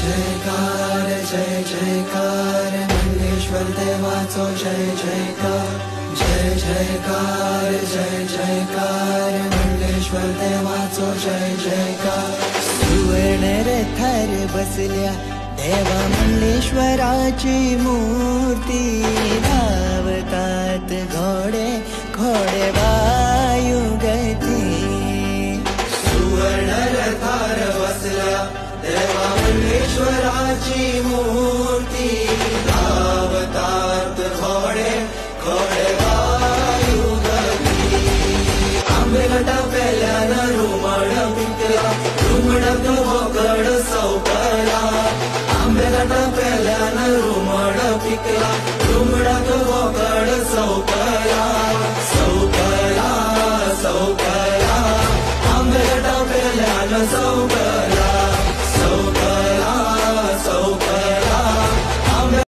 जयकार जय जयकार मंगलेश्वर देवाचो जय जयकार जय जयकार जय जयकार मंगलेश्वर देवाचो जय जयकार सुवर्ण रथार बसल्या देवा मंगलेश्वराची मूर्ती धावतात घोडे घोडे वायुगती सुवर्ण रथार बसल्या देवा मंगलेश्वराची मूर्ती